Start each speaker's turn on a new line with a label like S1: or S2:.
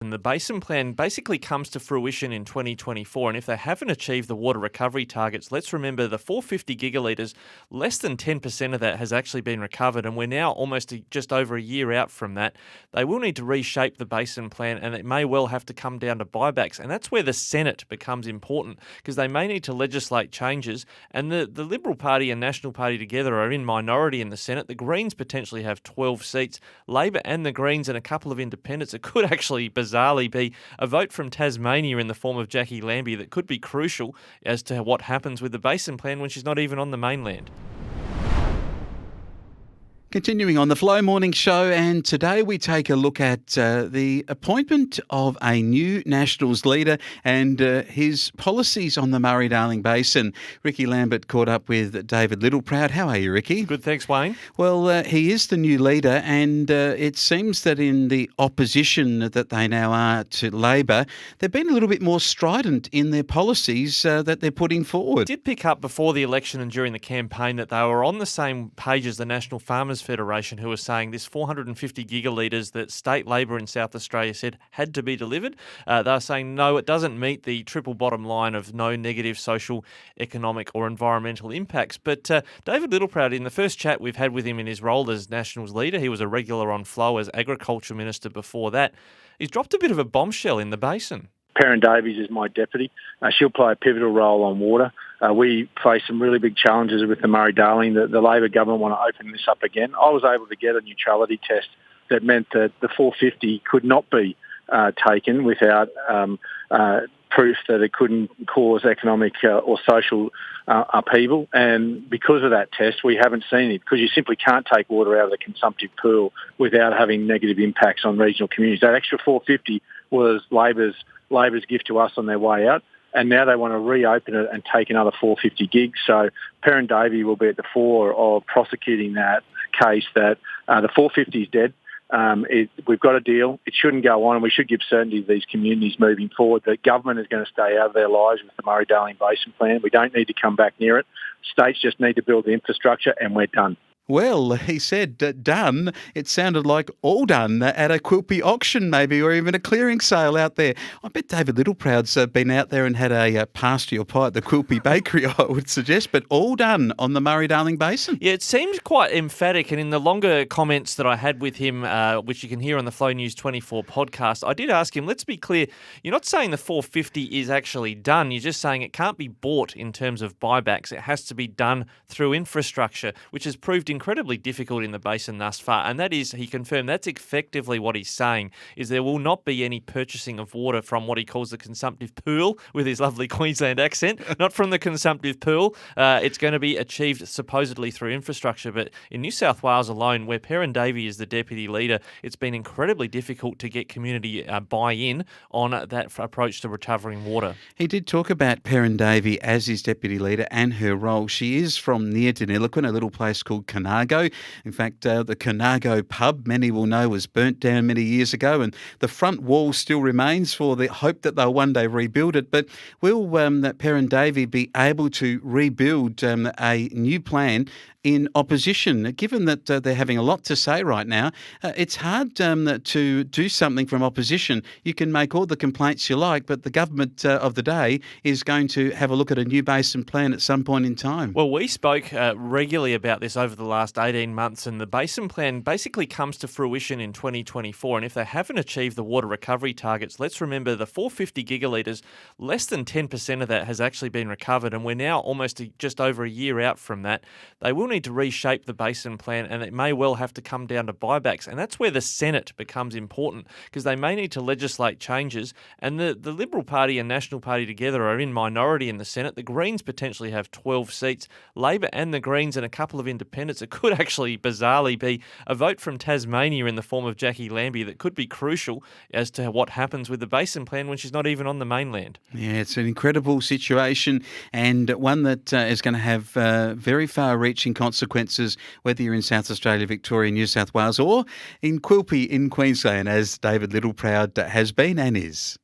S1: And the Basin Plan basically comes to fruition in 2024, and if they haven't achieved the water recovery targets, let's remember the 450 gigalitres, less than 10% of that has actually been recovered, and we're now almost just over a year out from that. They will need to reshape the Basin Plan, and it may well have to come down to buybacks, and that's where the Senate becomes important, because they may need to legislate changes, and the Liberal Party and National Party together are in minority in the Senate. The Greens potentially have 12 seats. Labor and the Greens and a couple of independents. It could actually bizarrely be a vote from Tasmania in the form of Jacqui Lambie that could be crucial as to what happens with the Basin Plan when she's not even on the mainland.
S2: Continuing on the Flow Morning Show, and today we take a look at the appointment of a new Nationals leader and his policies on the Murray Darling Basin. Rikki Lambert caught up with David Littleproud. How are you, Rikki?
S1: Good, thanks, Wayne.
S2: Well, he is the new leader, and it seems that in the opposition that they now are to Labor, they've been a little bit more strident in their policies that they're putting forward.
S1: Did pick up before the election and during the campaign that they were on the same page as the National Farmers Federation, who was saying this 450 gigalitres that state Labor in South Australia said had to be delivered. They were saying, no, it doesn't meet the triple bottom line of no negative social, economic or environmental impacts. But David Littleproud, in the first chat we've had with him in his role as Nationals leader, he was a regular on Flow as Agriculture Minister before that, he's dropped a bit of a bombshell in the basin.
S3: Perrin Davies is my deputy. She'll play a pivotal role on water. We face some really big challenges with the Murray Darling. The Labor government want to open this up again. I was able to get a neutrality test that meant that the 450 could not be taken without proof that it couldn't cause economic or social upheaval. And because of that test, we haven't seen it, because you simply can't take water out of the consumptive pool without having negative impacts on regional communities. That extra 450 was Labor's gift to us on their way out, and now they want to reopen it and take another 450 gigs. So Perrin Davey will be at the fore of prosecuting that case that the 450 is dead. We've got a deal. It shouldn't go on, and we should give certainty to these communities moving forward. The government is going to stay out of their lives with the Murray Darling Basin Plan. We don't need to come back near it. States just need to build the infrastructure, and we're done.
S2: Well, he said done. It sounded like all done at a Quilpie auction maybe, or even a clearing sale out there. I bet David Littleproud's been out there and had a pasty or pie at the Quilpie Bakery, I would suggest, but all done on the Murray-Darling Basin.
S1: Yeah, it seemed quite emphatic, and in the longer comments that I had with him, which you can hear on the Flow News 24 podcast, I did ask him, let's be clear, you're not saying the 450 is actually done, you're just saying it can't be bought in terms of buybacks. It has to be done through infrastructure, which has proved incredibly difficult in the basin thus far, and that is, he confirmed, that's effectively what he's saying, is there will not be any purchasing of water from what he calls the consumptive pool, with his lovely Queensland accent, not from the consumptive pool. It's going to be achieved supposedly through infrastructure, but in New South Wales alone, where Perrin Davey is the deputy leader, it's been incredibly difficult to get community buy-in on that approach to recovering water.
S2: He did talk about Perrin Davey as his deputy leader and her role. She is from near Deniliquin, a little place called Conago. In fact, the Conago pub, many will know, was burnt down many years ago, and the front wall still remains for the hope that they'll one day rebuild it. But will that Perrin Davey be able to rebuild a new plan in opposition? Given that they're having a lot to say right now, it's hard to do something from opposition. You can make all the complaints you like, but the government of the day is going to have a look at a new basin plan at some point in time.
S1: Well, we spoke regularly about this over the last 18 months, and the Basin Plan basically comes to fruition in 2024, and if they haven't achieved the water recovery targets, let's remember the 450 gigalitres, less than 10% of that has actually been recovered, and we're now almost just over a year out from that. They will need to reshape the Basin Plan, and it may well have to come down to buybacks, and that's where the Senate becomes important, because they may need to legislate changes, and the Liberal Party and National Party together are in minority in the Senate. The Greens potentially have 12 seats. Labor and the Greens and a couple of independents. It could actually bizarrely be a vote from Tasmania in the form of Jacqui Lambie that could be crucial as to what happens with the Basin Plan when she's not even on the mainland.
S2: Yeah, it's an incredible situation, and one that is going to have very far-reaching consequences, whether you're in South Australia, Victoria, New South Wales, or in Quilpie in Queensland, as David Littleproud has been and is.